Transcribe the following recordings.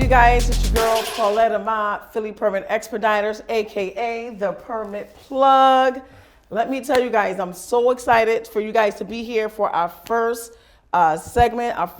guys, it's your girl Paulette Ahmad, Philly Permit Expediters, aka the Permit Plug. Let me tell you guys, I'm so excited for you guys to be here for our first segment of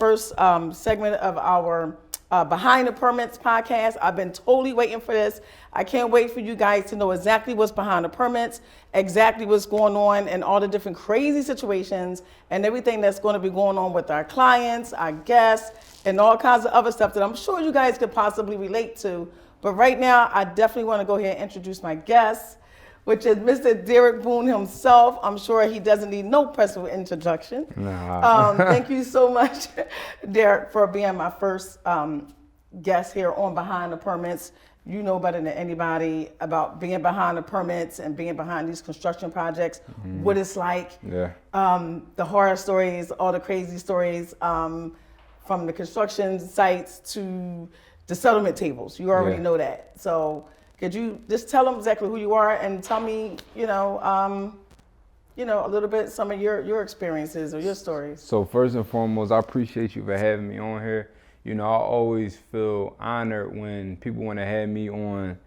our Behind the Permits podcast. I've been totally waiting for this. I can't wait for you guys to know exactly what's behind the permits, exactly what's going on, and all the different crazy situations and everything that's going to be going on with our clients, our guests, and all kinds of other stuff that I'm sure you guys could possibly relate to. But right now, I definitely want to go ahead and introduce my guest, which is Mr. Derek Boone himself. I'm sure he doesn't need no personal introduction. Nah. Thank you so much, Derek, for being my first guest here on Behind the Permits. You know better than anybody about being behind the permits and being behind these construction projects, what it's like, Yeah. the horror stories, all the crazy stories, from the construction sites to the settlement tables. You already know that. So could you just tell them exactly who you are and tell me, a little bit some of your experiences or your stories. So first and foremost, I appreciate you for having me on here. I always feel honored when people want to have me on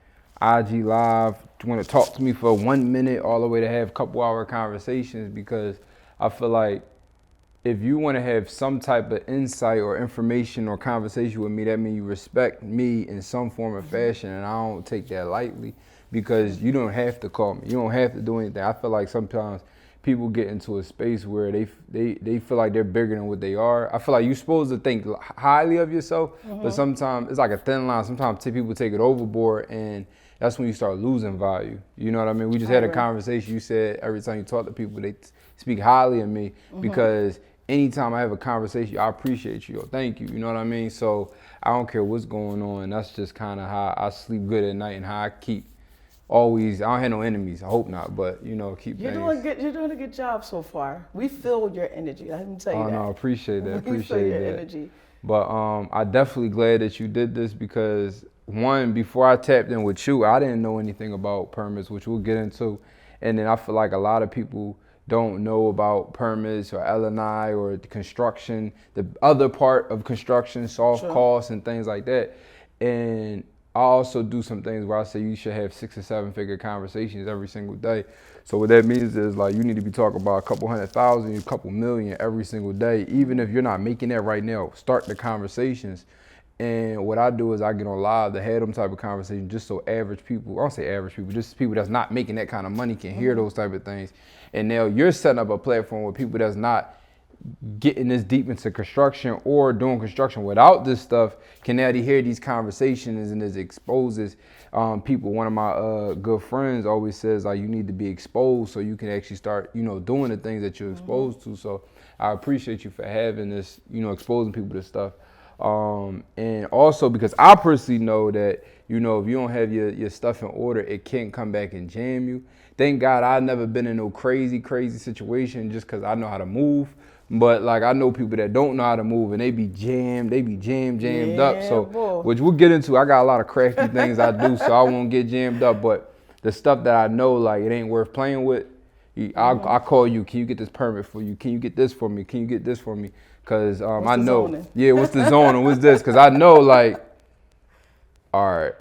IG Live, want to talk to me for 1 minute all the way to have a couple hour conversations, because I feel like if you want to have some type of insight or information or conversation with me, that means you respect me in some form or fashion, and I don't take that lightly, because you don't have to call me. You don't have to do anything. I feel like sometimes people get into a space where they feel like they're bigger than what they are. I feel like you're supposed to think highly of yourself, but sometimes it's like a thin line. Sometimes people take it overboard, and that's when you start losing value. You know what I mean? We just had a conversation. You said every time you talk to people, they speak highly of me, because anytime I have a conversation, I appreciate you. Thank you. You know what I mean? So I don't care what's going on. That's just kind of how I sleep good at night and how I keep always. I don't have no enemies. I hope not, but keep. You're doing good. You're doing a good job so far. We feel your energy. Let me tell you that. Oh no, I appreciate that. We feel your energy. But I'm definitely glad that you did this, because one, before I tapped in with you, I didn't know anything about permits, which we'll get into, and then I feel like a lot of people don't know about permits or L&I or the construction, the other part of construction, soft costs and things like that. And I also do some things where I say you should have 6 or 7 figure conversations every single day. So what that means is, like, you need to be talking about a couple $100,000, a couple million every single day. Even if you're not making that right now, start the conversations. And what I do is I get on live to have them type of conversations, just so average people, I don't say average people, just people that's not making that kind of money can hear those type of things. And now you're setting up a platform where people that's not getting this deep into construction or doing construction without this stuff can now hear these conversations, and it exposes people. One of my good friends always says, like, you need to be exposed so you can actually start, doing the things that you're exposed to. So I appreciate you for having this, exposing people to stuff. And also because I personally know that, if you don't have your stuff in order, it can come back and jam you. Thank God I've never been in no crazy situation, just because I know how to move. But like, I know people that don't know how to move, and they be jammed up. So, which we'll get into. I got a lot of crafty things I do, so I won't get jammed up. But the stuff that I know, like, it ain't worth playing with, I call you. Can you get this permit for you? Can you get this for me? Can you get this for me? Because I know. Zoning? Yeah, what's the zone and what's this? Because I know, like, all right,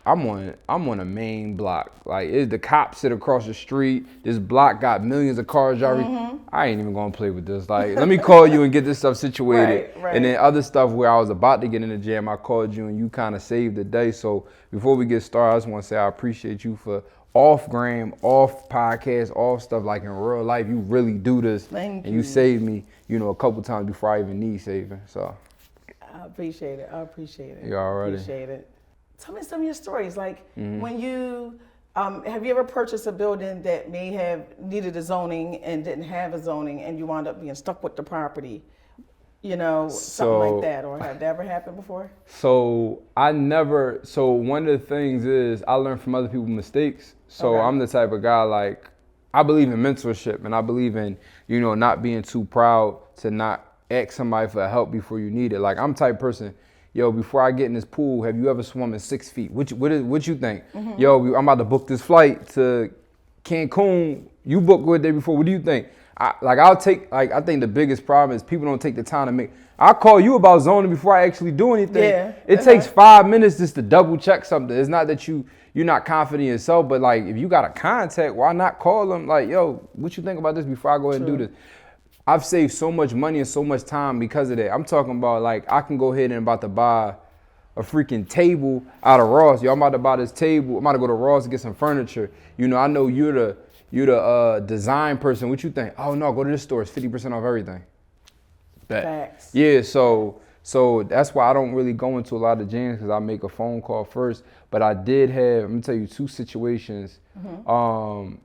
I'm on a main block. Like, the cops sit across the street. This block got millions of cars already. I ain't even gonna play with this. Like, let me call you and get this stuff situated. Right. And then other stuff where I was about to get in the jam, I called you and you kind of saved the day. So before we get started, I just want to say I appreciate you for off-gram, off podcast, off stuff, like in real life. You really do this. Thank you. And you saved me, a couple times before I even need saving. So I appreciate it. You already appreciate it. Tell me some of your stories. Like, when you, have you ever purchased a building that may have needed a zoning and didn't have a zoning, and you wound up being stuck with the property? Something like that, or have that ever happened before? So one of the things is I learn from other people's mistakes. So I'm the type of guy, like, I believe in mentorship, and I believe in, not being too proud to not ask somebody for help before you need it. Like, I'm the type of person, before I get in this pool, have you ever swum in 6 feet? What you think? I'm about to book this flight to Cancun. You booked one day before. What do you think? I'll take, like, I think the biggest problem is people don't take the time to make. I'll call you about zoning before I actually do anything. Yeah. It takes 5 minutes just to double check something. It's not that you're not confident in yourself, but like if you got a contact, why not call them? Like, yo, what you think about this before I go ahead and do this? I've saved so much money and so much time because of that. I'm talking about like I can go ahead and about to buy a freaking table out of Ross. Yo, I'm about to buy this table. I'm about to go to Ross and get some furniture. You know, I know you're the design person. What you think? Oh no, go to this store. It's 50% off everything. Bet. Facts. Yeah, so that's why I don't really go into a lot of gyms because I make a phone call first. But I did have, I'm gonna tell you 2 situations. I'm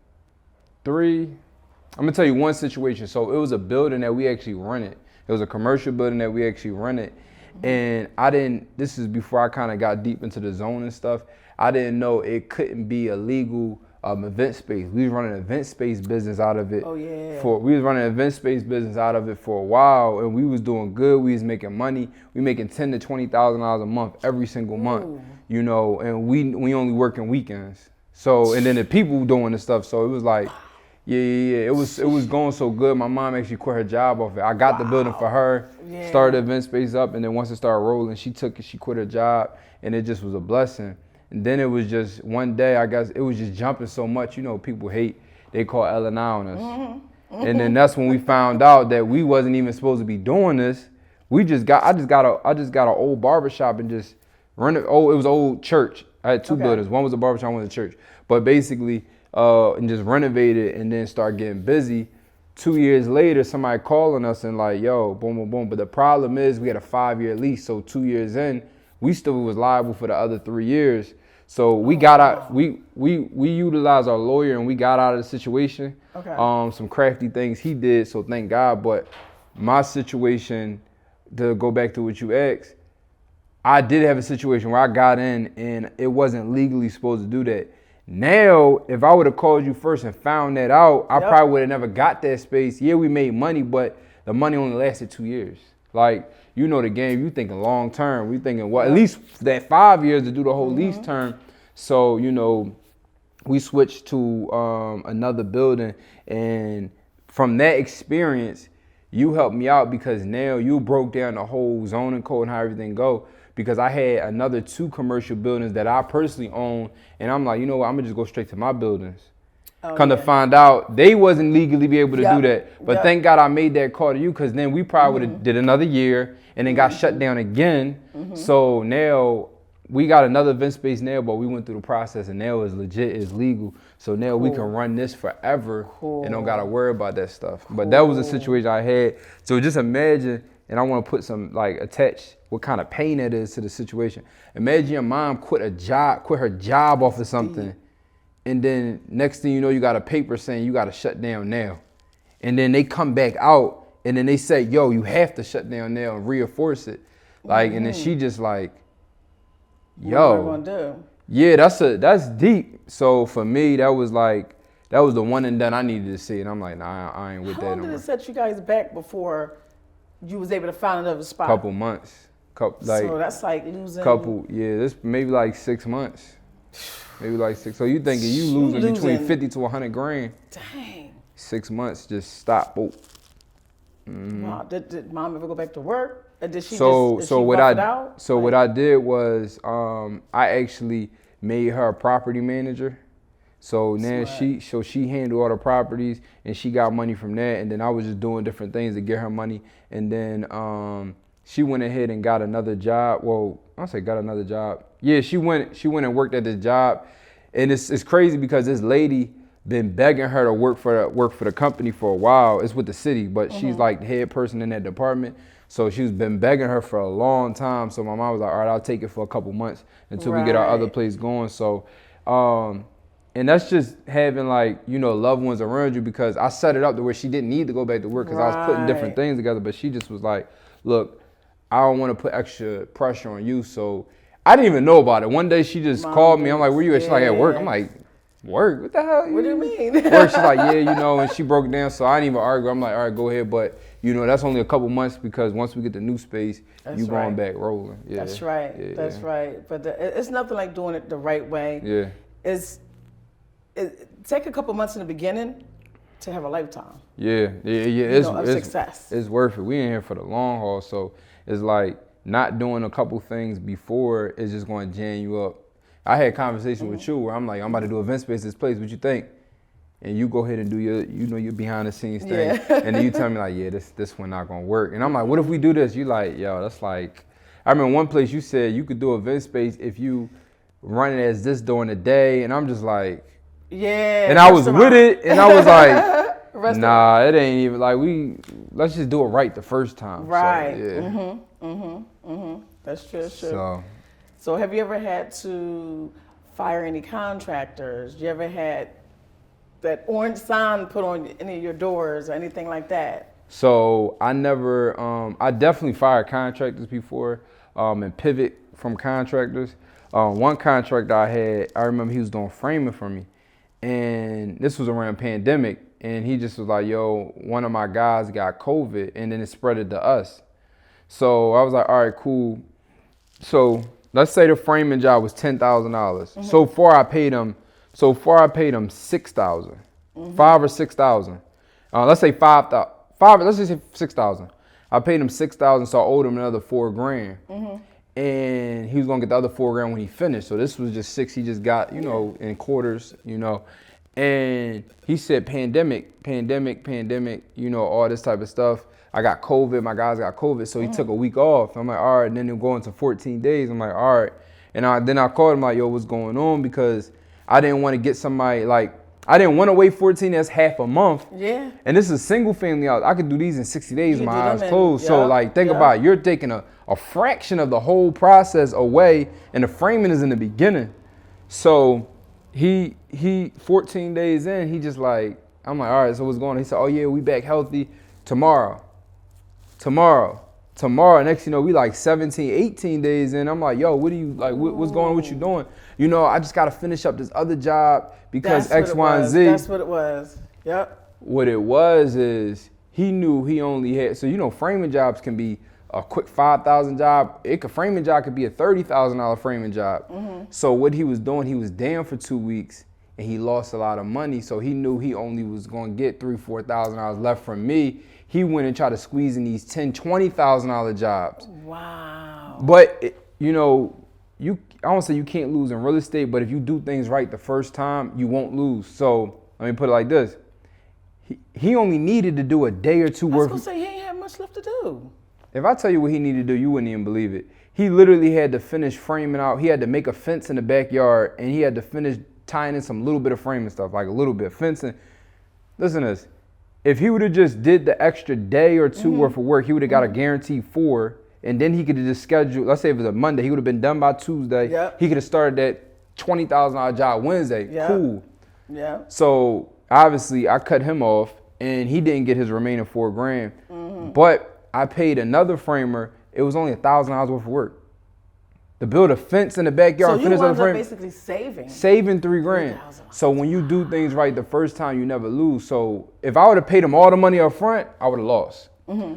gonna tell you one situation. So it was a building that we actually rented. It was a commercial building that we actually rented. And this is before I kind of got deep into the zone and stuff. I didn't know it couldn't be a legal event space. We was running an event space business out of it. Oh yeah. We was running an event space business out of it for a while, and we was doing good. We was making money. We making $10,000 to $20,000 a month every single month. You know, and we only working weekends. So and then the people doing the stuff. So it was like, yeah. It was going so good. My mom actually quit her job off it. I got the building for her, started the event space up, and then once it started rolling, she quit her job, and it just was a blessing. And then it was just one day, I guess, it was just jumping so much. You know, people they call L&I on us. And then that's when we found out that we wasn't even supposed to be doing this. I just got an old barbershop and just run it. Oh, it was an old church. I had 2 buildings. One was a barbershop, one was a church. But basically, and just renovated and then start getting busy. 2 years later, somebody calling us and like, yo, boom, boom, boom. But the problem is we had a 5-year lease. So 2 years in, we still was liable for the other 3 years. So we got out, we utilized our lawyer and we got out of the situation. Some crafty things he did, so thank God. But my situation, to go back to what you asked, I did have a situation where I got in and it wasn't legally supposed to do that. Now, if I would have called you first and found that out, I probably would have never got that space. Yeah, we made money, but the money only lasted 2 years. Like, you know the game, you thinking long term. We thinking, well, at least that 5 years to do the whole lease term. So, you know, we switched to another building. And from that experience, you helped me out because now you broke down the whole zoning code and how everything go. Because I had another 2 commercial buildings that I personally own. And I'm like, you know what, I'm going to just go straight to my buildings. Come to find out, they wasn't legally be able to do that. But thank God I made that call to you because then we probably would have did another year and then got shut down again. So now we got another event space now, but we went through the process and now it's legit, it's legal. So now we can run this forever and don't got to worry about that stuff. But that was a situation I had. So just imagine, and I want to put some, like, attach what kind of pain that is to the situation. Imagine your mom quit her job off of something. And then next thing you know, you got a paper saying you got to shut down now. And then they come back out and then they say, yo, you have to shut down now and reinforce it. Like, and then she just like, yo. What are we gonna do? Yeah, that's deep. So for me, that was the one and done I needed to see. And I'm like, nah, I ain't with that no more. How long did it set you guys back before you was able to find another spot? Couple months. So that's like losing. This maybe like 6 months. Maybe like 6. So you thinking you losing between 50 to 100 grand. Dang. 6 months, just stop. Oh. Wow. Did mom ever go back to work? Or did she what I did was I actually made her a property manager. So now she handled all the properties and she got money from that. And then I was just doing different things to get her money. And then she went ahead and got another job. Well, I say got another job. Yeah, she went and worked at this job. And it's crazy because this lady been begging her to work for the company for a while. It's with the city, but she's like the head person in that department. So she's been begging her for a long time. So my mom was like, all right, I'll take it for a couple months until we get our other place going. So, and that's just having, like, you know, loved ones around you, because I set it up to where she didn't need to go back to work because I was putting different things together. But she just was like, look, I don't want to put extra pressure on you. So I didn't even know about it. One day she just called me. I'm like, where you at? She's like, at work. I'm like, work? What the hell? What do you mean? Work. She's like, yeah, you know, and she broke it down. So I didn't even argue. I'm like, all right, go ahead. But, you know, that's only a couple months because once we get the new space, you going back rolling. Yeah. That's right. Yeah. That's right. But it's nothing like doing it the right way. Yeah. Take a couple months in the beginning to have a lifetime. Yeah. Of success. It's worth it. We in here for the long haul, so it's like not doing a couple things before is just going to jam you up. I had a conversation with you where I'm like, I'm about to do event space at this place. What you think? And you go ahead and do your behind the scenes thing, and then you tell me like, yeah, this one not gonna work. And I'm like, what if we do this? You like, yo, that's like, I remember one place you said you could do event space if you run it as this during the day, and I'm just like, yeah. And I was with it, and I was like, nah, it ain't even like let's just do it right the first time. Right. So, yeah. That's true. So have you ever had to fire any contractors? You ever had that orange sign put on any of your doors or anything like that? So I never, I definitely fired contractors before and pivot from contractors. One contractor I remember he was doing framing for me, and this was around pandemic, and he just was like, yo, one of my guys got COVID, and then it spread it to us. So I was like, all right, cool. So let's say the framing job was $10,000. So far I paid him $6,000, $5,000 or $6,000. Let's say $5,000. Let's just say $6,000. I paid him $6,000, so I owed him another $4,000. And he was gonna get the other $4,000 when he finished. So this was just $6,000 he just got, in quarters, And he said pandemic, all this type of stuff. I got COVID, my guys got COVID, so he took a week off. I'm like, all right, and then he'll go into 14 days. I'm like, all right. And then I called him like, yo, what's going on? Because I didn't want to get somebody I didn't want to wait 14, that's half a month. Yeah. And this is a single family house. I could do these in 60 days with my eyes closed. So think about it. You're taking a fraction of the whole process away, and the framing is in the beginning. So he 14 days in, he just like, I'm like, all right, so what's going on? He said, oh yeah, we back healthy tomorrow. Next, we like 17, 18 days in. I'm like, yo, what do you like? What's going on? What you doing? I just got to finish up this other job because X, Y, and Z. That's what it was. Yep. What it was is he knew he only had, so framing jobs can be a quick $5,000 job. Framing job could be a $30,000 framing job. So what he was doing, he was down for 2 weeks and he lost a lot of money. So he knew he only was going to get $3,000, $4,000 left from me. He went and tried to squeeze in these $10,000, $20,000 jobs. Wow. But I don't say you can't lose in real estate, but if you do things right the first time, you won't lose. So let me put it like this. He only needed to do a day or two worth. I was going to say, he ain't had much left to do. If I tell you what he needed to do, you wouldn't even believe it. He literally had to finish framing out. He had to make a fence in the backyard, and he had to finish tying in some little bit of framing stuff, like a little bit of fencing. Listen to this. If he would have just did the extra day or two worth of work, he would have got a guaranteed 4, and then he could have just scheduled, let's say if it was a Monday, he would have been done by Tuesday. Yep. He could have started that $20,000 job Wednesday. Yep. Cool. Yeah. So obviously I cut him off, and he didn't get his remaining $4,000. But I paid another framer. It was only $1,000 worth of work to build a fence in the backyard. So you wound up basically saving $3,000. So when you do things right the first time, you never lose. So if I would have paid him all the money up front, I would have lost.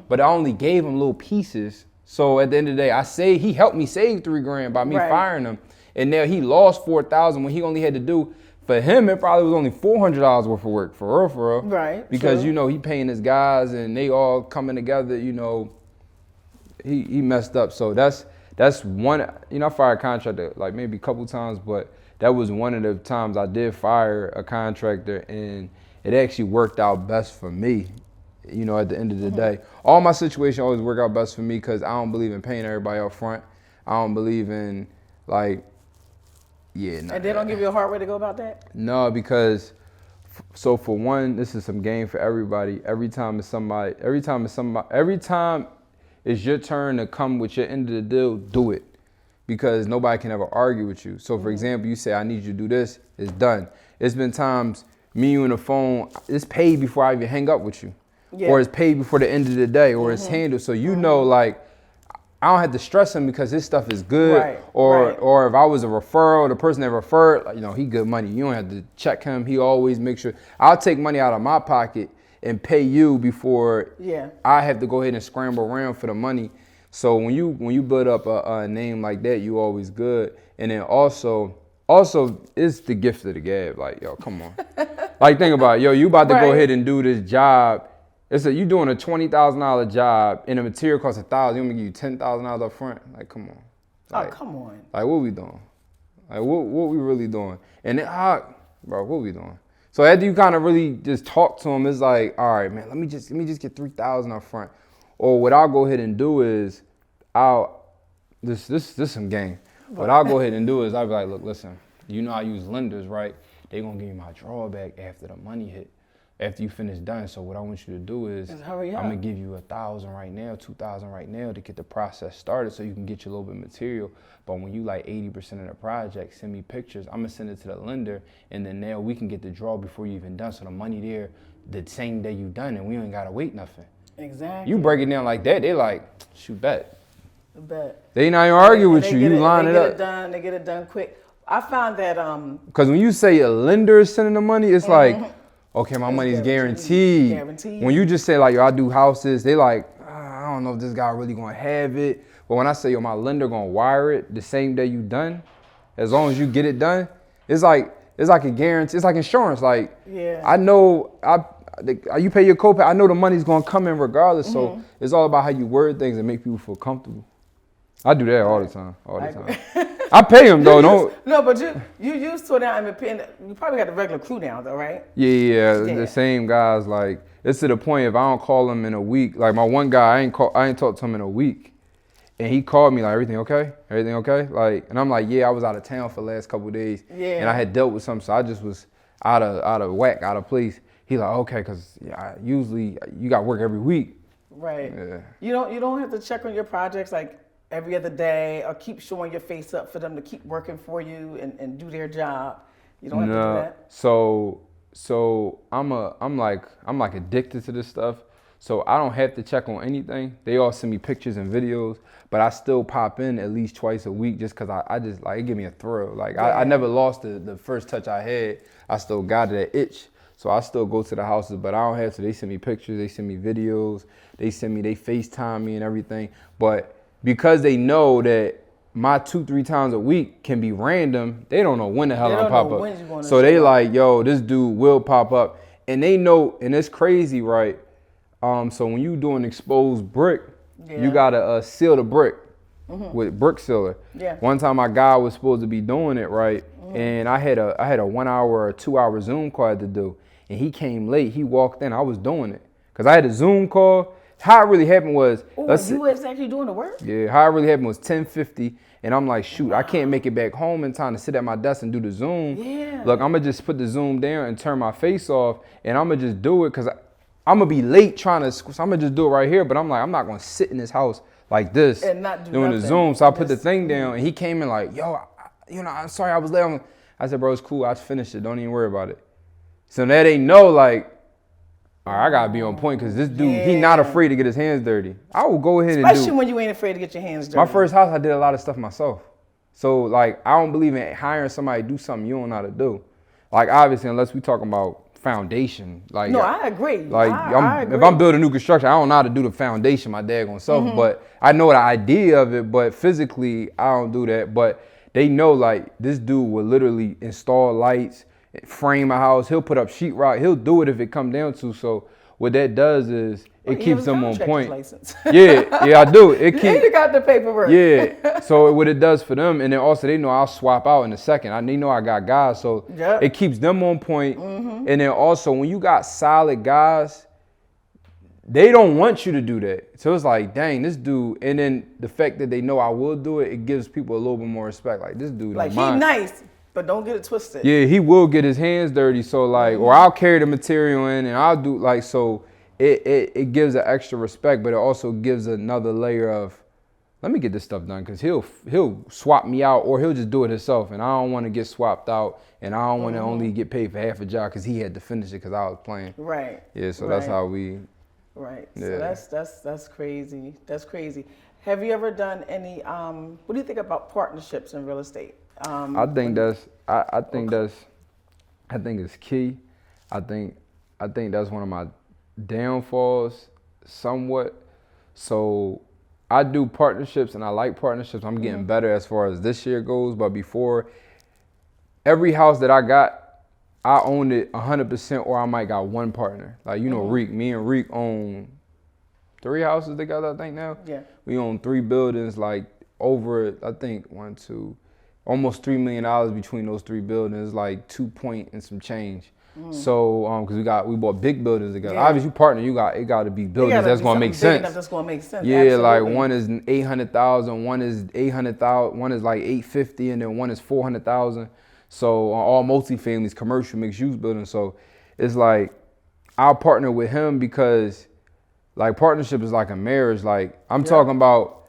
But I only gave him little pieces. So at the end of the day, he helped me save $3,000 by me firing him. And now he lost $4,000 when he only had to do, for him, it probably was only $400 worth of work, for real. Right. Because, he paying his guys and they all coming together, he messed up. So that's one, I fired a contractor like maybe a couple times, but that was one of the times I did fire a contractor, and it actually worked out best for me, at the end of the day. All my situations always work out best for me because I don't believe in paying everybody up front. I don't believe in and they don't give you a hard way to go about that? No, because, so for one, this is some game for everybody. Every time it's your turn to come with your end of the deal, do it. Because nobody can ever argue with you. So for example, you say, I need you to do this, it's done. It's been times, me and you on the phone, it's paid before I even hang up with you. Yeah. Or it's paid before the end of the day, or it's handled. So I don't have to stress him because his stuff is good. Right. Or if I was a referral, the person that referred, he good money. You don't have to check him. He always makes sure. I'll take money out of my pocket and pay you before I have to go ahead and scramble around for the money. So when you build up a name like that, you always good. And then also it's the gift of the gab. Like, yo, come on. Like think about it. Yo, you about to go Right. ahead and do this job. You doing a $20,000 job and the material costs $1,000. You want me to give you $10,000 up front? Like, come on. Oh, come on. Like, what we doing? Like, what we really doing? And then, bro, what we doing? So after you kind of really just talk to him, it's like, all right, man, let me just get $3,000 up front. Or what I'll go ahead and do is, this some game. What I'll go ahead and do is I'll be like, look, listen, you know I use lenders, right? They gonna give me my drawback after the money hit, after you finish done. So what I want you to do is, Just hurry up. I'm gonna give you $1,000 right now, $2,000 right now to get the process started, so you can get your little bit of material. But when you like 80% of the project, send me pictures. I'm gonna send it to the lender, and then now we can get the draw before you even done. So the money there the same day you done, and we ain't gotta wait nothing. Exactly. You break it down like that, they like, shoot, bet. Bet. They not even argue with you. You line it up. They get it done quick. I found that Because when you say a lender is sending the money, it's like, okay, my money's guaranteed. Guaranteed. When you just say like, yo, I do houses, they like, I don't know if this guy really gonna have it. But when I say, yo, my lender gonna wire it the same day you done, as long as you get it done, it's like a guarantee. It's like insurance. Like, yeah. I know you pay your copay. I know the money's gonna come in regardless. So it's all about how you word things and make people feel comfortable. I do that all the time. I pay them though. No, but you used to it now. You probably got the regular crew now though, right? Yeah. The same guys. Like, it's to the point if I don't call him in a week. Like my one guy, I ain't talked to him in a week, and he called me like, everything okay? Everything okay? Like, and I'm like, yeah, I was out of town for the last couple of days, and I had dealt with something, so I just was out of whack, out of place. He like, okay, cause usually you got work every week. Right. Yeah. You don't have to check on your projects like every other day or keep showing your face up for them to keep working for you and do their job. You don't have to do that. So I'm like addicted to this stuff. So I don't have to check on anything. They all send me pictures and videos, but I still pop in at least twice a week just because I just like, it give me a thrill. Like I never lost the first touch I had. I still got that itch. So I still go to the houses, but I don't have to. They send me pictures, they send me videos, they FaceTime me and everything. But because they know that my 2-3 times a week can be random, they don't know when the hell I'm pop up. So they like, yo, this dude will pop up. And they know, and it's crazy, right? So when you do an exposed brick, you gotta seal the brick with brick sealer. Yeah. One time my guy was supposed to be doing it, right? And I had a 1 hour or 2 hour Zoom call to do. And he came late. He walked in. I was doing it because I had a Zoom call. How it really happened was, you was actually doing the work? Yeah. How it really happened was 10:50, and I'm like, shoot, I can't make it back home in time to sit at my desk and do the Zoom. Yeah. Look, I'm gonna just put the Zoom down and turn my face off, and I'm gonna just do it because I'm gonna be late trying to. So I'm gonna just do it right here. But I'm like, I'm not gonna sit in this house like this and not do doing nothing. the Zoom. So I put the thing down, and he came in like, yo, I'm sorry I was late. I said, bro, it's cool. I finished it. Don't even worry about it. So now they know, like, all right, I gotta be on point because this dude, he not afraid to get his hands dirty. I will go ahead and do. Especially when you ain't afraid to get your hands dirty. My first house, I did a lot of stuff myself. So like, I don't believe in hiring somebody to do something you don't know how to do. Like obviously, unless we talking about foundation. Like no, I agree. Like I agree. If I'm building new construction, I don't know how to do the foundation my daggone self. But I know the idea of it. But physically, I don't do that. But they know like this dude will literally install lights, frame a house. He'll put up sheetrock. He'll do it if it come down to. So what that does is it keeps them on point. Yeah, I do. You got the paperwork. Yeah. So what it does for them, and then also they know I'll swap out in a second. They know I got guys, so it keeps them on point. And then also when you got solid guys, they don't want you to do that. So it's like, dang, this dude. And then the fact that they know I will do it, it gives people a little bit more respect. Like this dude, like he nice. But don't get it twisted. Yeah, he will get his hands dirty. So like, or I'll carry the material in and I'll do like, so it gives an extra respect, but it also gives another layer of, let me get this stuff done. Cause he'll swap me out or he'll just do it himself. And I don't want to get swapped out and I don't want to only get paid for half a job cause he had to finish it cause I was playing. Right. Yeah, so that's how we. Right. Yeah. So that's crazy. That's crazy. Have you ever done any, what do you think about partnerships in real estate? I think it's key. I think that's one of my downfalls somewhat. So I do partnerships and I like partnerships. I'm getting better as far as this year goes. But before, every house that I got, I own it 100%, or I might got one partner. Like, you know, Reek. Me and Reek own 3 houses together, I think now. Yeah. We own 3 buildings, like over, I think, almost $3 million between those 3 buildings, like 2 point and some change. So, because we bought big buildings together. Yeah. Obviously, partner, it got to be buildings that's gonna make sense. That's gonna make sense. Yeah, Absolutely. like one is 800,000, one is 800,000, one is like 850, and then one is 400,000. So all multifamilies, commercial mixed use buildings. So it's like I'll partner with him because like partnership is like a marriage. Like I'm talking about,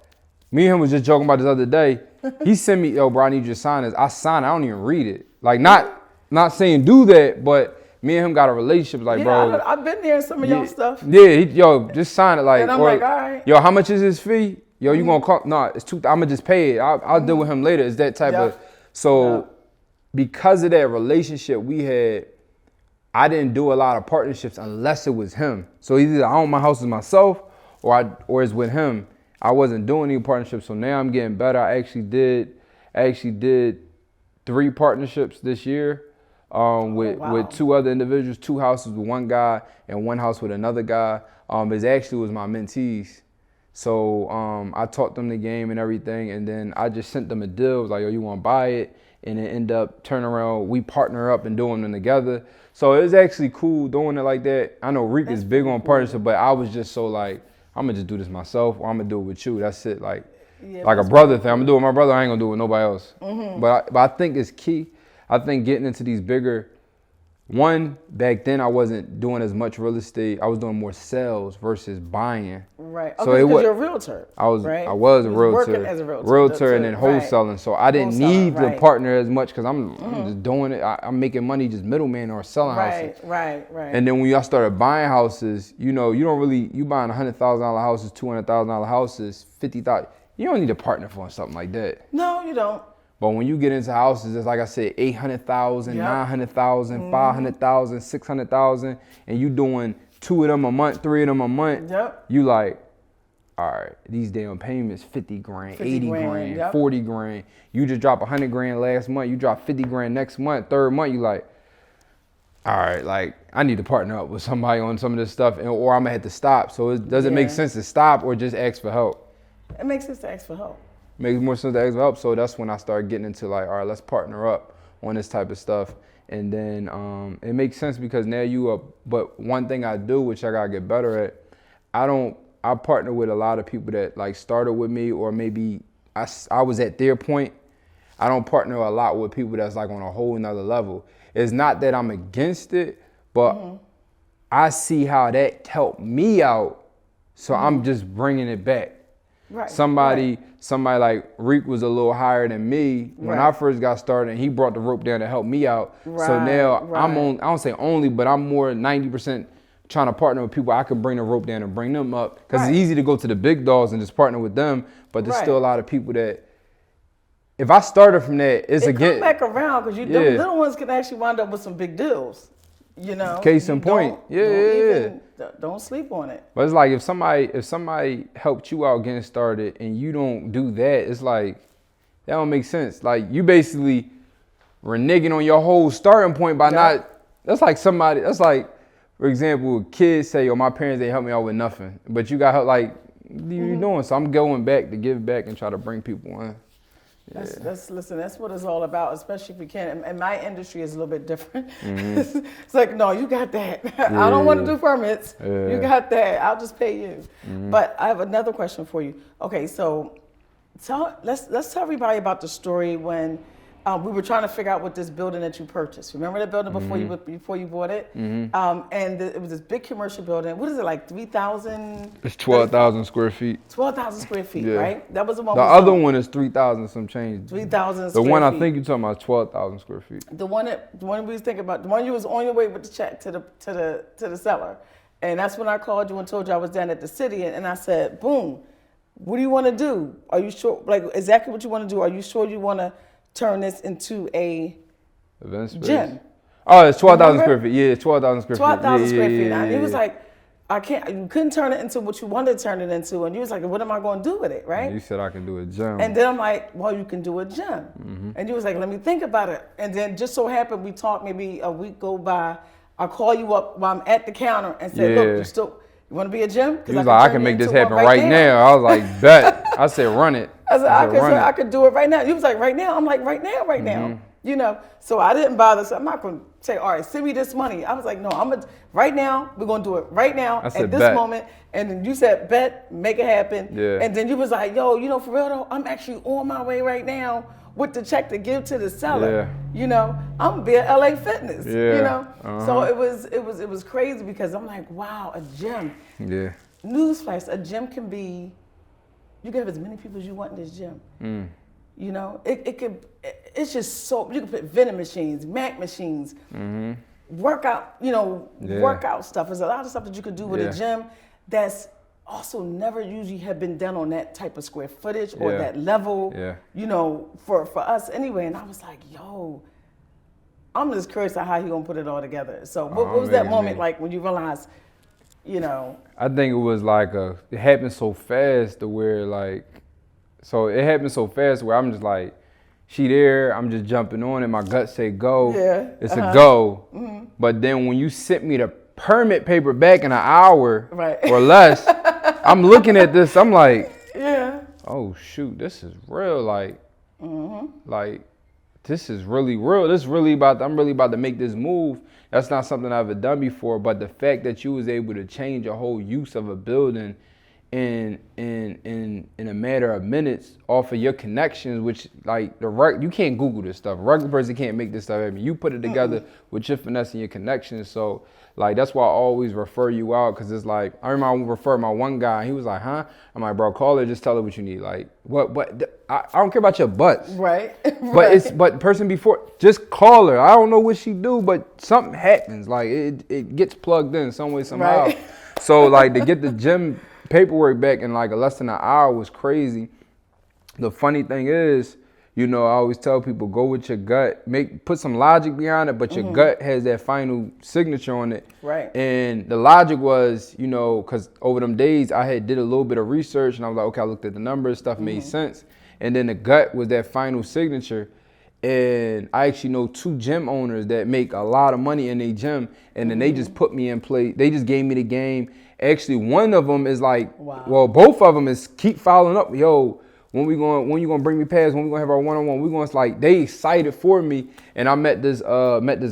me and him was just joking about this other day. He sent me, yo, bro, I need you to sign this. I signed it, I don't even read it. Like not saying do that, but me and him got a relationship. Like, bro, I've been there in some of y'all stuff. Yeah, yo, just sign it. Like, and I'm like, all right. Yo, how much is his fee? Yo, you gonna call? No, it's $2,000. I'ma just pay it. I'll deal with him later. It's that type of. So, because of that relationship we had, I didn't do a lot of partnerships unless it was him. So either I own my house as myself, or it's with him. I wasn't doing any partnerships. So now I'm getting better. I actually did 3 partnerships this year. With 2 other individuals, 2 houses with one guy and 1 house with another guy. It actually was my mentees. So I taught them the game and everything, and then I just sent them a deal. It was like, yo, you want to buy it? And it ended up turning around, we partner up and doing them together. So it was actually cool doing it like that. I know Reek is big on partnership, but I was just so like, I'm going to just do this myself, or I'm going to do it with you. That's it. Like a brother thing. I'm going to do it with my brother. I ain't going to do it with nobody else. But I think it's key. I think getting into these bigger, back then I wasn't doing as much real estate. I was doing more sales versus buying. Right. So because you're a realtor. I was right? a realtor. Working as a realtor. And then wholesaling. So I didn't need to partner as much because I'm just doing it. I'm making money just middleman or selling houses. Right. And then when y'all started buying houses, you buying $100,000 houses, $200,000 houses, $50,000. You don't need a partner for something like that. No, you don't. But when you get into houses, it's like I said, 800,000, 900,000, 500,000, 600,000, and you doing 2 of them a month, 3 of them a month. You like, all right, these damn payments, 50 grand, 80 grand, 40 grand. You just drop 100 grand last month. You drop 50 grand next month. 3rd month, you like, all right, like I need to partner up with somebody on some of this stuff, or I'm gonna have to stop. So does it make sense to stop or just ask for help? It makes sense to ask for help. Makes more sense to ask for help. So that's when I started getting into like, all right, let's partner up on this type of stuff. And then it makes sense because now but one thing I do, which I gotta get better at, I partner with a lot of people that like started with me, or maybe I was at their point. I don't partner a lot with people that's like on a whole nother level. It's not that I'm against it, but I see how that helped me out. So I'm just bringing it back. Right. Somebody like Reek was a little higher than me when I first got started, and he brought the rope down to help me out. So now I'm on, I don't say only, but I'm more 90% trying to partner with people I can bring the rope down and bring them up. Because it's easy to go to the big dogs and just partner with them, but there's still a lot of people that, if I started from that, it's again. Come back around, because the little ones can actually wind up with some big deals. Case in point. Don't sleep on it. But it's like if somebody helped you out getting started and you don't do that, it's like that don't make sense. Like you basically reneging on your whole starting point by not. That's like, for example, kids say, "Yo, my parents they help me out with nothing," but you got help. Like, what are you doing? So I'm going back to give back and try to bring people in. Listen, that's what it's all about, especially if we can. And my industry is a little bit different. It's like, no, you got that. I don't want to do permits. You got that. I'll just pay you. But I have another question for you. Okay, so let's tell everybody about the story when we were trying to figure out what this building that you purchased. Remember the building before you bought it? It was this big commercial building. What is it, like 3,000? It's 12,000 square feet. 12,000 square feet, right? That was the one. The other one is 3,000 some change. 3,000 square feet. The one I think you're talking about is 12,000 square feet. The one we was thinking about, the one you was on your way with the check to the seller, and that's when I called you and told you I was down at the city, and I said, Boone, what do you want to do? Are you sure? Like exactly what you want to do? Are you sure you want to turn this into a event space? Gym? Oh, it's 12,000 square feet. Yeah, it's 12,000 square feet. 12,000 square feet. And he was like, I can't. You couldn't turn it into what you wanted to turn it into, and you was like, "What am I going to do with it?" Right? You said I can do a gym. And then I'm like, "Well, you can do a gym." And you was like, "Let me think about it." And then just so happened we talked. Maybe a week go by. I call you up while I'm at the counter and say, "Look, you want to be a gym?" He was like, "I can make this happen right now." I was like, "Bet." I said, "Run it." I said, I could do it right now. You was like, "Right now?" I'm like, "Right now, right now." You know, so I didn't bother. So I'm not going to say, "All right, send me this money." I was like, "No, right now. We're going to do it right now at this bet. moment." And then you said, "Bet, make it happen." Yeah. And then you was like, "Yo, you know, for real though, I'm actually on my way right now with the check to give to the seller." Yeah. You know, I'm gonna be at LA Fitness. Yeah. You know, so it was crazy because I'm like, wow, a gym. Yeah. Newsflash, a gym can be. You can have as many people as you want in this gym. You know, it's just so, you can put vending machines, Mac machines, workout, you know, workout stuff. There's a lot of stuff that you could do with a gym that's also never usually have been done on that type of square footage or that level, you know, for us anyway. And I was like, yo, I'm just curious how he gonna put it all together. So what was that moment like when you realized, you know? I think it was like it happened so fast to where like, so it happened so fast where I'm just like, she there, I'm just jumping on it. My gut say go. Yeah. It's a go. But then when you sent me the permit paper back in an hour or less, I'm looking at this, I'm like, oh shoot, this is real. Like, like this is really real. I'm really about to make this move. That's not something I've ever done before. But the fact that you was able to change a whole use of a building in a matter of minutes off of your connections, which like you can't Google this stuff. A regular person can't make this stuff happen. You put it together with your finesse and your connections. So like that's why I always refer you out, because it's like I remember I referred my one guy. He was like, "Huh?" I'm like, "Bro, call her. Just tell her what you need. Like what? I don't care about your butts, right? But person before, just call her. I don't know what she do, but something happens. Like it gets plugged in some way somehow. Right. So like to get the gym paperwork back in like less than an hour was crazy. The funny thing is, you know, I always tell people, go with your gut, put some logic behind it, but your gut has that final signature on it. Right. And the logic was, you know, because over them days I did a little bit of research and I was like, okay, I looked at the numbers, stuff made sense. And then the gut was that final signature. And I actually know 2 gym owners that make a lot of money in their gym, and then they just put me in play. They just gave me the game. Actually, one of them is like, well, both of them is keep following up. Yo, when you gonna bring me past? When we gonna have our one-on-one? We gonna like they excited for me. And I met this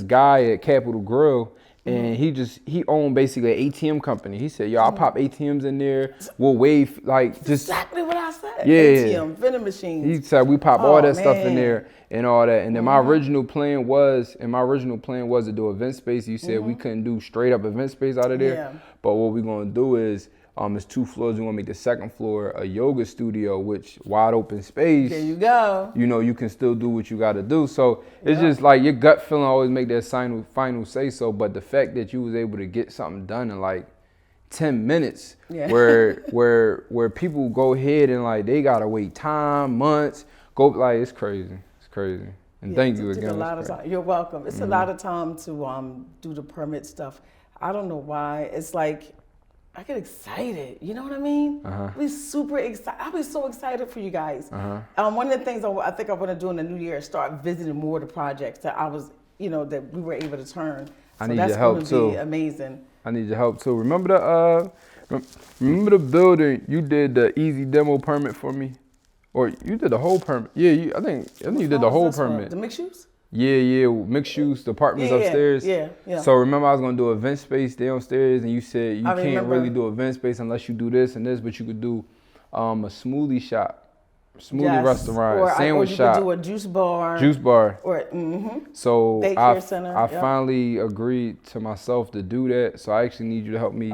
guy at Capitol Grill, and he owned basically an ATM company. He said, yo, I'll pop ATMs in there. We'll wave like just exactly what I said. Yeah. ATM, vending machines. He said we pop all that stuff in there and all that. And then my original plan was to do event space. You said we couldn't do straight up event space out of there. Yeah. But what we're gonna do is it's 2 floors. We want to make the second floor a yoga studio, which wide open space. There you go. You know, you can still do what you got to do. So it's just like your gut feeling always make that final say so. But the fact that you was able to get something done in like 10 minutes, where people go ahead and like they gotta wait time, months, it's crazy. It's crazy. And thank you again. A lot of time. You're welcome. It's a lot of time to do the permit stuff. I don't know why. It's like I get excited. You know what I mean? I'll be super excited. I'll be so excited for you guys. One of the things I think I want to do in the new year is start visiting more of the projects that that we were able to turn. I need your help too. That's going to be amazing. I need your help too. Remember the building you did the easy demo permit for me, or you did the whole permit? Yeah, I think you did the whole permit. The mixed use? Yeah, mixed use, the apartments upstairs. Yeah. So remember I was gonna do event space downstairs, and you said you can't really do event space unless you do this and this, but you could do a smoothie shop. Smoothie restaurant, sandwich shop. Or you could do a juice bar. Or, So daycare center. I finally agreed to myself to do that. So I actually need you to help me,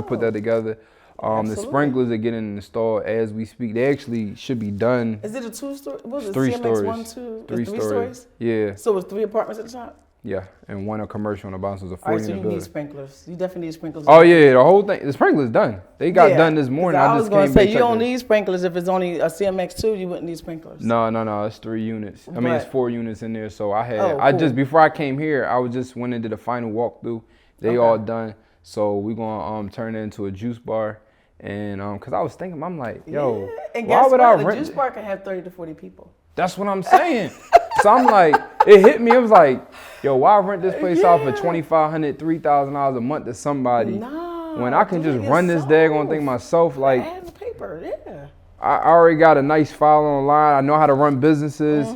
put that together. The sprinklers are getting installed as we speak. They actually should be done. Is it a 2-story? What was it? 3 CMX stories. 1, 2, 3 stories? Yeah. So it's 3 apartments at the top? Yeah, and 1 a commercial on the bottom, so it's a 40 All right, so in the you building. need sprinklers. You definitely need sprinklers. Oh yeah, the whole thing. The sprinklers done. They got done this morning. I was going to say you don't need need sprinklers if it's only a CMX 2. You wouldn't need sprinklers. No. It's 3 units. I mean, it's 4 units in there. So I had. Cool. Before I came here, I just went into the final walkthrough. They all done. So we're gonna turn it into a juice bar. And cause I was thinking, I'm like, yo, Yeah. And why guess would what? I The rent? juice bar can have 30 to 40 people. That's what I'm saying. So I'm like, it hit me. It was like, yo, why rent this place out for $2,500, $3,000 a month to somebody No, when I can do just it run this daggone thing myself? Like, add the paper, yeah. I already got a nice file online. I know how to run businesses.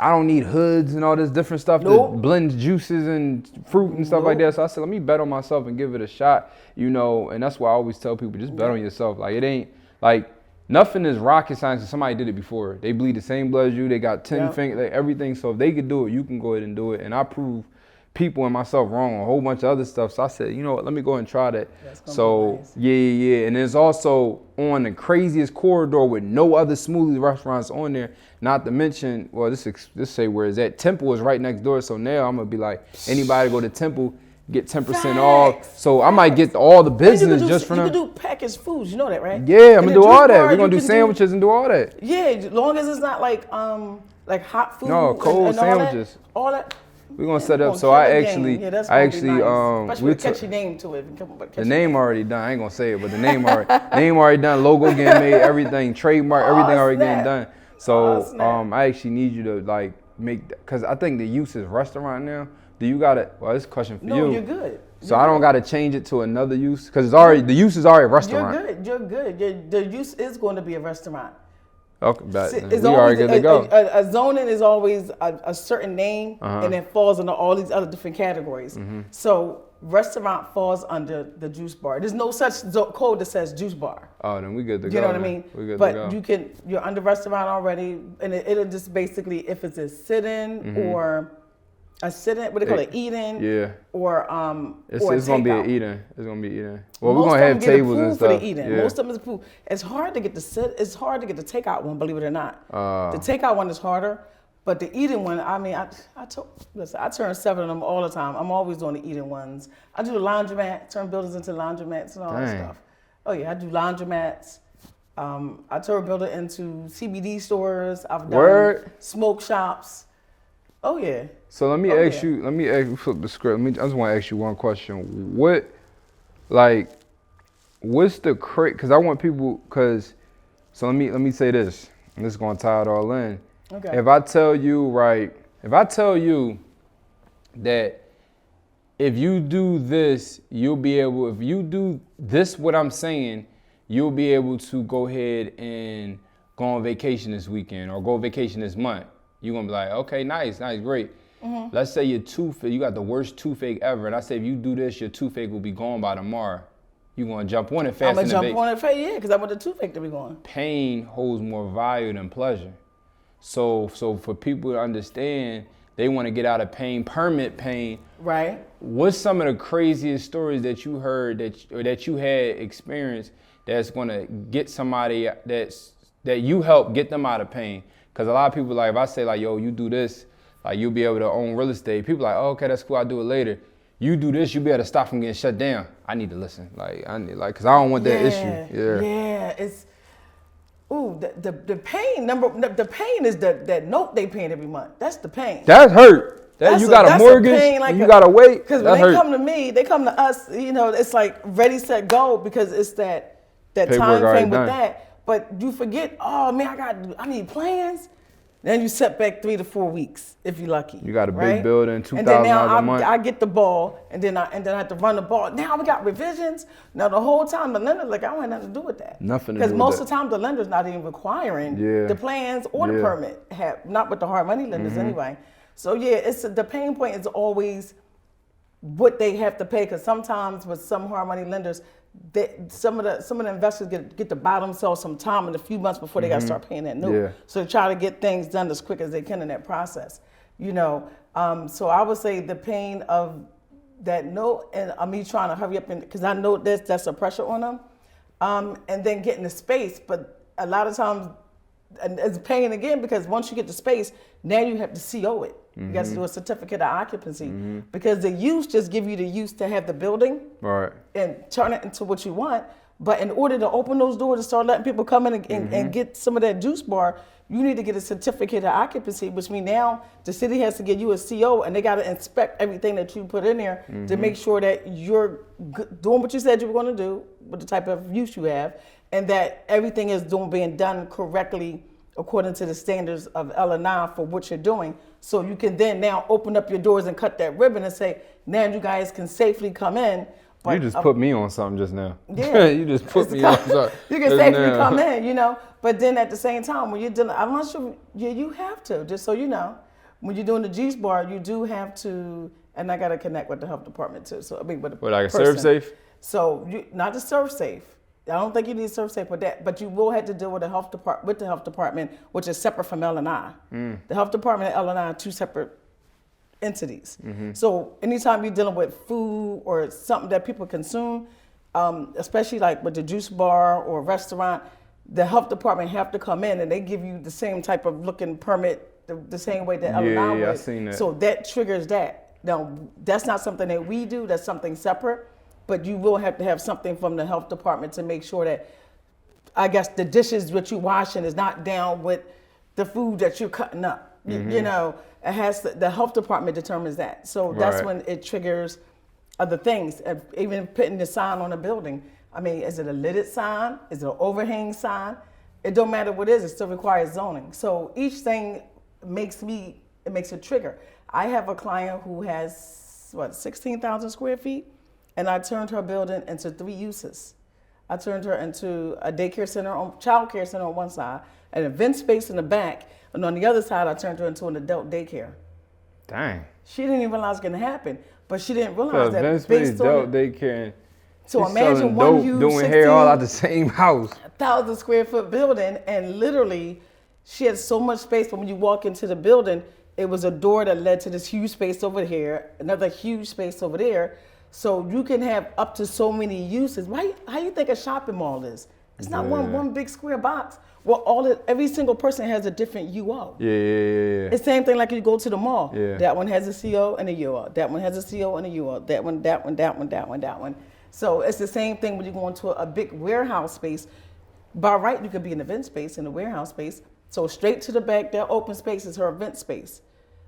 I don't need hoods and all this different stuff Nope. to blend juices and fruit and stuff like that. So I said, let me bet on myself and give it a shot, you know. And that's why I always tell people, just bet on yourself. Like, it ain't like nothing is rocket science. And somebody did it before. They bleed the same blood as you. They got 10 fingers, like everything. So if they could do it, you can go ahead and do it. And I prove people and myself wrong on a whole bunch of other stuff. So I said, you know what, let me go ahead and try that. So nice. yeah. And it's also on the craziest corridor with no other smoothie restaurants on there. Not to mention, well, this say where it's at. Temple is right next door. So now I'm gonna be like, anybody go to Temple, get 10% off. So I might get all the business just from them. You can do packaged foods, you know that, right? Yeah, I'm gonna In the do all juice that. bar, We're gonna you do can sandwiches and do all that. Yeah, as long as it's not like hot food. No, cold and sandwiches. All that. We're gonna set up. Gonna So kill I the game. actually, Yeah, that's I gonna be actually, nice. Especially we with a catchy name to it. the name already done. I ain't gonna say it, but the name already done. Logo getting made, everything, trademark, everything already getting done. So I actually need you to like make, cause I think the use is restaurant now. Do you gotta? Well, this is a question for you. No, you're good. So I don't gotta change it to another use, cause it's already the use is already a restaurant. You're good. The use is going to be a restaurant. Okay, but It's we already good to go. A zoning is always a certain name, and it falls under all these other different categories. So restaurant falls under the juice bar. There's no such code that says juice bar. Oh, then we good to go. You know what I mean? We good but to go. you're under restaurant already, and it'll just basically, if it's a sit-in or a sit-in, what they call it, eat-in, or It's or gonna be takeout. an eating. It's gonna be eating. Well, Most we're gonna of have them get tables and approved stuff. for the eating. Yeah. Most of them is approved. It's hard to get it's hard to get the takeout one, believe it or not. Uh. The takeout one is harder, but the eating one, I mean, listen, I turn 7 of them all the time. I'm always doing the eating ones. I do the laundromat, turn buildings into laundromats and all that stuff. Oh yeah, I do laundromats. I turn building into CBD stores. I've done smoke shops. Oh yeah. So let me ask you, flip the script. I just want to ask you one question. What's the because I want people, so let me say this, and this is going to tie it all in. Okay. If I tell you that if you do this, if you do this, what I'm saying, you'll be able to go ahead and go on vacation this weekend or go on vacation this month. You're going to be like, okay, nice, great. Let's say you got the worst toothache ever. And I say, if you do this, your toothache will be gone by tomorrow. You're going to jump on it fast. I'm going to jump on it fast, yeah, because I want the toothache to be gone. Pain holds more value than pleasure. So for people to understand, they want to get out of pain, permanent pain. Right. What's some of the craziest stories that you heard that you had experienced that's going to get somebody that you help get them out of pain? Because a lot of people, like, if I say, like, yo, you do this, like, you'll be able to own real estate. People are like, oh, okay, that's cool, I'll do it later. You do this, you'll be able to stop from getting shut down. I need to listen. Because I don't want that issue. Yeah, it's, the pain, the pain is that note they paying every month. That's the pain. That hurt. You got a mortgage, you got to wait. Because when they come to me, they come to us, it's like ready, set, go, because it's that time frame with that. But you forget, oh man, I need plans. Then you set back 3 to 4 weeks if you're lucky. You got a big building, $2,000 and then now a month. I get the ball, and then I have to run the ball. Now we got revisions. Now the whole time the lender's like, I don't have nothing to do with that. Nothing to do with that. Because most of the time the lender's not even requiring the plans or the permit. Not with the hard money lenders anyway. So yeah, the pain point is always what they have to pay. Because sometimes with some hard money lenders, some of the investors get to buy themselves some time in a few months before they got to start paying that note. Yeah. So they try to get things done as quick as they can in that process. So I would say the pain of that note and me trying to hurry up because I know that's a pressure on them, and then getting the space. But a lot of times, and it's pain again because once you get the space, now you have to CO it. You got to do a certificate of occupancy because the use just give you the use to have the building right, and turn it into what you want. But in order to open those doors and start letting people come in and get some of that juice bar, you need to get a certificate of occupancy, which means now the city has to give you a CO and they got to inspect everything that you put in there to make sure that you're doing what you said you were going to do with the type of use you have, and that everything is being done correctly according to the standards of L&I for what you're doing. So you can then now open up your doors and cut that ribbon and say, now you guys can safely come in. But, you just put me on something just now. Yeah. You just put me on something. You can safely come in, you know. But then at the same time, when you're dealing, I'm not sure, you have to, just so you know, when you're doing the juice bar, you do have to, and I got to connect with the health department too. So, I mean, with the like a serve safe? So, not to serve safe. I don't think you need serve safe with that, but you will have to deal with the health department, which is separate from L&I. The health department and L&I are two separate entities. So anytime you're dealing with food or something that people consume, especially like with the juice bar or restaurant, the health department have to come in and they give you the same type of looking permit the same way that L&I would. Yeah, I've seen that. So that triggers that. Now, that's not something that we do, that's something separate, but you will have to have something from the health department to make sure that, I guess, the dishes that you're washing is not down with the food that you're cutting up. You know, it has the health department determines that. So that's when it triggers other things. Even putting the sign on a building. I mean, is it a lidded sign? Is it an overhang sign? It don't matter what it is, it still requires zoning. So each thing makes a trigger. I have a client who has, 16,000 square feet, and I turned her building into 3 uses. I turned her into a daycare center, child care center on one side, an event space in the back, and on the other side, I turned her into an adult daycare. Dang. She didn't even realize it was going to happen, but she didn't realize that event based space, on adult daycare. So She's imagine selling one dope, huge doing hair all out the same house. 1,000 square foot building, and literally she had so much space, but when you walk into the building, it was a door that led to this huge space over here, another huge space over there. So you can have up to so many uses. How you think a shopping mall is? It's not one big square box. Well, every single person has a different UO. Yeah. It's the same thing like you go to the mall. Yeah. That one has a CO and a UO. That one has a CO and a UO. That one. So it's the same thing when you go into a big warehouse space. By right, you could be an event space in a warehouse space. So straight to the back, that open space is her event space.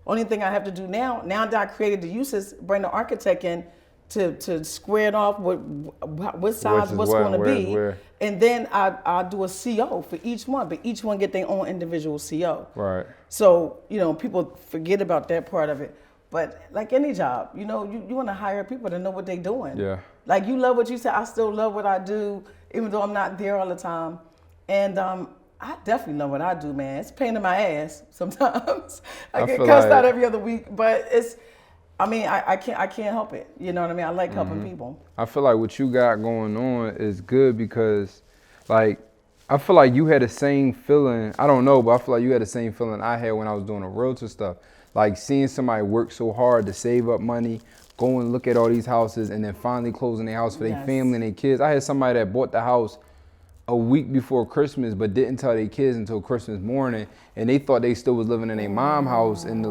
Only thing I have to do now that I created the uses, bring the architect in to square it off what size, what's going to be. And then I'll do a CO for each one, but each one get their own individual CO. Right. So, people forget about that part of it. But like any job, you want to hire people to know what they're doing. Yeah. Like you love what you say. I still love what I do, even though I'm not there all the time. And I definitely love what I do, man. It's a pain in my ass sometimes. I get cussed out every other week, but I can't help it. You know what I mean? I like helping people. I feel like what you got going on is good because, I feel like you had the same feeling. I don't know, but I feel like you had the same feeling I had when I was doing the realtor stuff. Like seeing somebody work so hard to save up money, go and look at all these houses, and then finally closing their house for their family and their kids. I had somebody that bought the house a week before Christmas, but didn't tell their kids until Christmas morning, and they thought they still was living in their mom house, and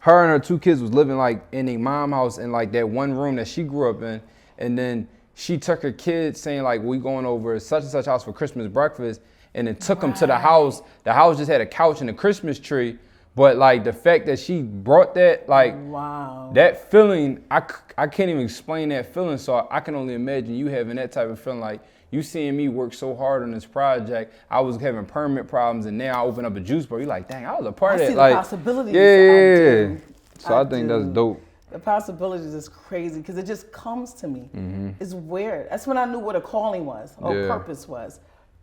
her and her 2 kids was living in their mom house in that one room that she grew up in, and then she took her kids saying we going over such and such house for Christmas breakfast, and then took them to the house. The house just had a couch and a Christmas tree, but the fact that she brought that, wow, that feeling, I can't even explain that feeling, so I can only imagine you having that type of feeling, you seeing me work so hard on this project. I was having permit problems, and now I open up a juice bar. You're like, dang, I was a part of that. I see the possibilities. Yeah. So I think that's dope. The possibilities is crazy because it just comes to me. It's weird. That's when I knew what a calling was or purpose was.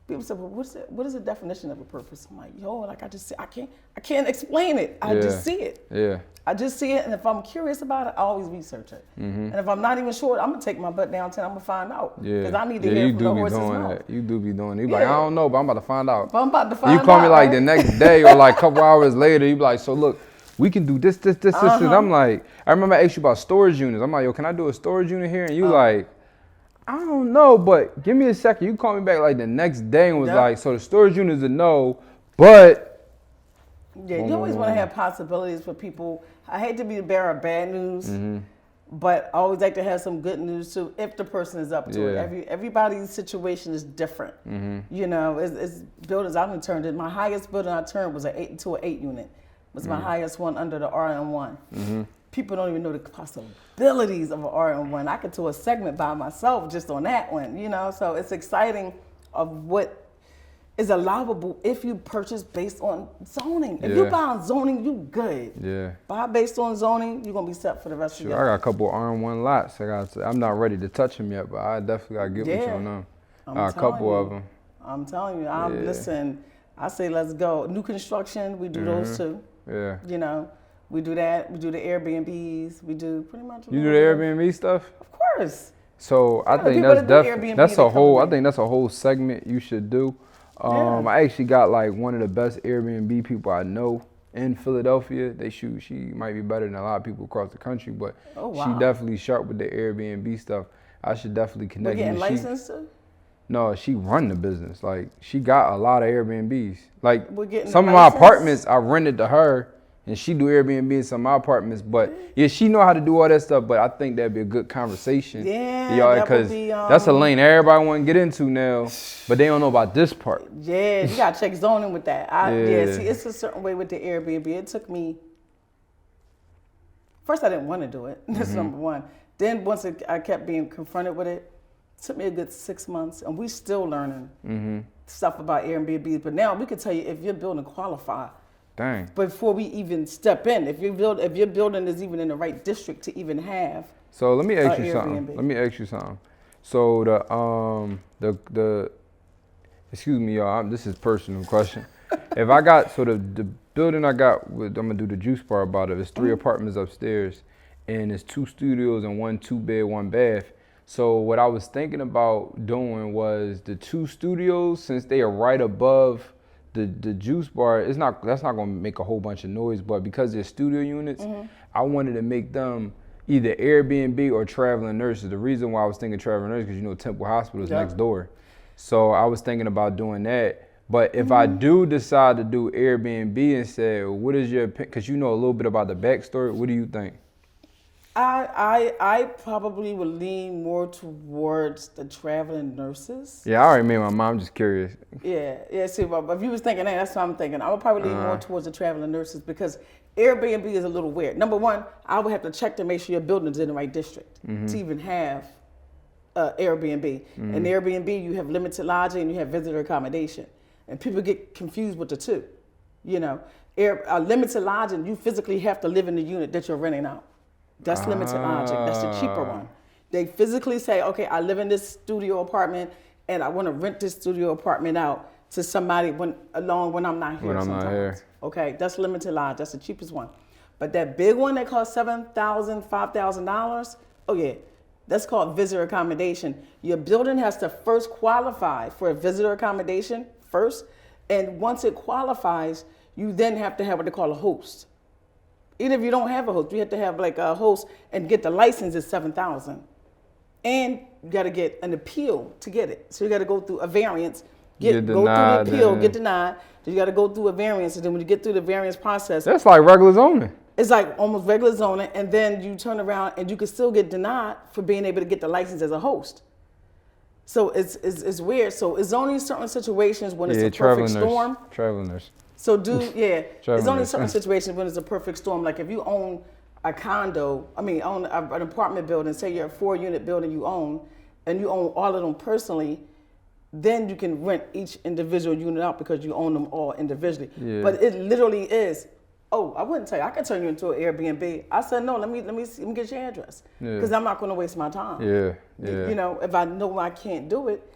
People say, well, what is the definition of a purpose? I'm like, I can't explain it. I just see it. Yeah. I just see it, and if I'm curious about it, I always research it. And if I'm not even sure, I'm gonna take my butt downtown. I'm gonna find out. Yeah. Because I need to hear from the horse's mouth. That. You do be doing it. You be like, I don't know, but I'm about to find out. But I'm about to find out. You call me the next day or a couple hours later. You be like, so look, we can do this. I'm like, I remember I asked you about storage units. I'm like, yo, can I do a storage unit here? And you I don't know, but give me a second. You called me back the next day and was so the storage unit is a no, but. Yeah, you always want to have possibilities for people. I hate to be the bearer of bad news, But I always like to have some good news too, if the person is up to it. Everybody's situation is different. You know, it's buildings I've turned in. My highest building I turned was an 8 unit. Was my highest one under the RM1. People don't even know the possibilities of an RM1. I could do a segment by myself just on that one, you know. So it's exciting of what is allowable if you purchase based on zoning. If you buy on zoning, you good. Yeah. Buy based on zoning, you're gonna be set for the rest of your life. I got a couple of RM1 lots. I'm not ready to touch them yet, but I definitely gotta get with you on them. A couple of them. I'm telling you, listen. I say let's go. New construction, we do those too. Yeah. You know, we do that. We do the Airbnbs. We do pretty much. You do the Airbnb stuff? Of course. So I think that's a whole. I think that's a whole segment you should do. I actually got like one of the best Airbnb people I know in Philadelphia. She might be better than a lot of people across the country, but she definitely sharp with the Airbnb stuff. I should definitely connect. Getting licensed too? No, she run the business. Like she got a lot of Airbnbs. Like some of my apartments I rented to her, and she do Airbnb in some of my apartments. But she know how to do all that stuff. But I think that'd be a good conversation. Yeah, because that's a lane everybody want to get into now, but they don't know about this part. Yeah, you gotta check zoning with that. See, it's a certain way with the Airbnb. It took me. First, I didn't want to do it. That's number one. Then once I kept being confronted with it, it took me a good 6 months, and we still learning stuff about Airbnb. But now we can tell you if your building qualify. Dang. Before we even step in, if your building is even in the right district to even have. So let me ask you something. So the excuse me, y'all. This is a personal question. If I got the building I got with, I'm gonna do the juice part about it. It's 3 apartments upstairs, and it's 2 studios and 1 2-bed, 1 bath. So what I was thinking about doing was the 2 studios, since they are right above the juice bar, that's not gonna make a whole bunch of noise, but because they're studio units, I wanted to make them either Airbnb or traveling nurses. The reason why I was thinking traveling nurses, because Temple Hospital is next door. So I was thinking about doing that. But if I do decide to do Airbnb instead, what is your opinion? Because you know a little bit about the backstory. What do you think? I probably would lean more towards the traveling nurses. Yeah, I already made my mind. I'm just curious. Yeah. See, but if you was thinking that, that's what I'm thinking. I would probably lean more towards the traveling nurses because Airbnb is a little weird. Number one, I would have to check to make sure your building is in the right district to even have Airbnb. And Airbnb, you have limited lodging and you have visitor accommodation. And people get confused with the two. You know, limited lodging, you physically have to live in the unit that you're renting out. That's limited lodging. That's the cheaper one. They physically say, okay, I live in this studio apartment and I want to rent this studio apartment out to somebody when I'm not here sometimes. Okay, that's limited lodge. That's the cheapest one. But that big one that costs $7,000, $5,000, oh yeah, that's called visitor accommodation. Your building has to first qualify for a visitor accommodation first. And once it qualifies, you then have to have what they call a host. Even if you don't have a host, you have to have like a host and get the license is $7,000. And you got to get an appeal to get it. So you got to go through a variance, go through the appeal, get denied. Then you got to go through a variance. And then when you get through the variance process. That's like regular zoning. It's like almost regular zoning. And then you turn around and you can still get denied for being able to get the license as a host. So it's weird. So it's only certain situations when it's a perfect storm. Travelers. So it's only certain situations when it's a perfect storm. Like if you own a condo, own an apartment building, say you're a 4-unit building you own, and you own all of them personally, then you can rent each individual unit out because you own them all individually. Yeah. But it literally is, I wouldn't tell you, I can turn you into an Airbnb. I said, no, let me get your address. Because I'm not going to waste my time. Yeah. If I know I can't do it,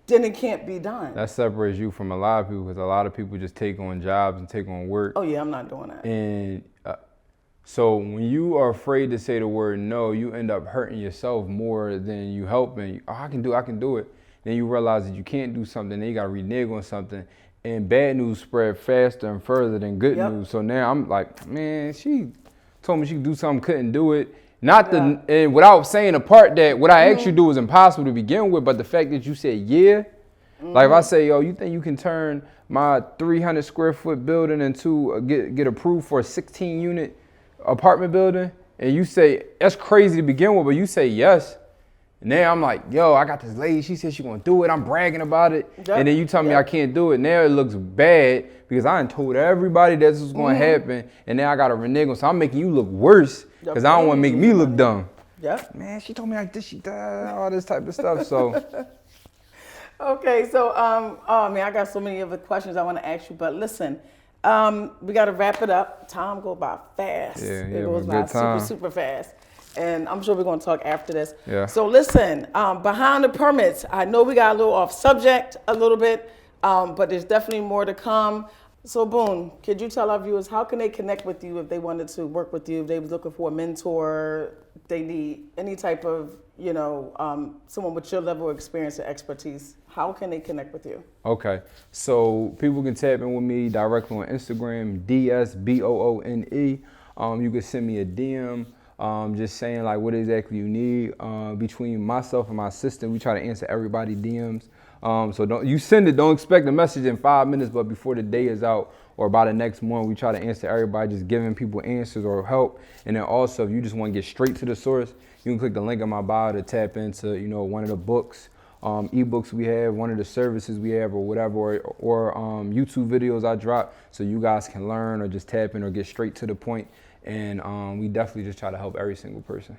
then it can't be done. That separates you from a lot of people because a lot of people just take on jobs and take on work. Oh yeah, I'm not doing that. And so when you are afraid to say the word no, you end up hurting yourself more than you helping. I can do it. Then you realize that you can't do something, then you got to renege on something. And bad news spread faster and further than good news. So now I'm like, man, she told me she could do something, couldn't do it. And without saying the part that what I asked you to do was impossible to begin with, but the fact that you said like if I say, you think you can turn my 300 square foot building into get approved for a 16-unit apartment building, and you say, that's crazy to begin with, but you say yes. And now I'm like, yo, I got this lady, she said she gonna do it, I'm bragging about it. Yep. And then you tell me I can't do it. Now it looks bad because I done told everybody this was gonna happen, and now I gotta renege on. So I'm making you look worse because I don't wanna make me look dumb. Yep. Man, she told me like this, she died, all this type of stuff. So Okay, so oh man, I got so many other questions I want to ask you, but listen, we got to wrap it up. Time go by fast. It goes by super fast, and I'm sure we're going to talk after this. Yeah. So listen, behind the permits, I know we got a little off subject a little bit, but there's definitely more to come. So Boone, could you tell our viewers how can they connect with you if they wanted to work with you, if they was looking for a mentor, they need any type of, you know, someone with your level of experience and expertise, how can they connect with you? Okay, so people can tap in with me directly on Instagram, DSBOONE. You can send me a DM, just saying like what exactly you need. Between myself and my assistant, we try to answer everybody DMs. So don't you send it, don't expect a message in 5 minutes, but before the day is out or by the next month, we try to answer everybody, just giving people answers or help. And then also, if you just want to get straight to the source, you can click the link in my bio to tap into, you know, one of the books, ebooks we have, one of the services we have or whatever, or YouTube videos I drop so you guys can learn or just tap in or get straight to the point. And we definitely just try to help every single person.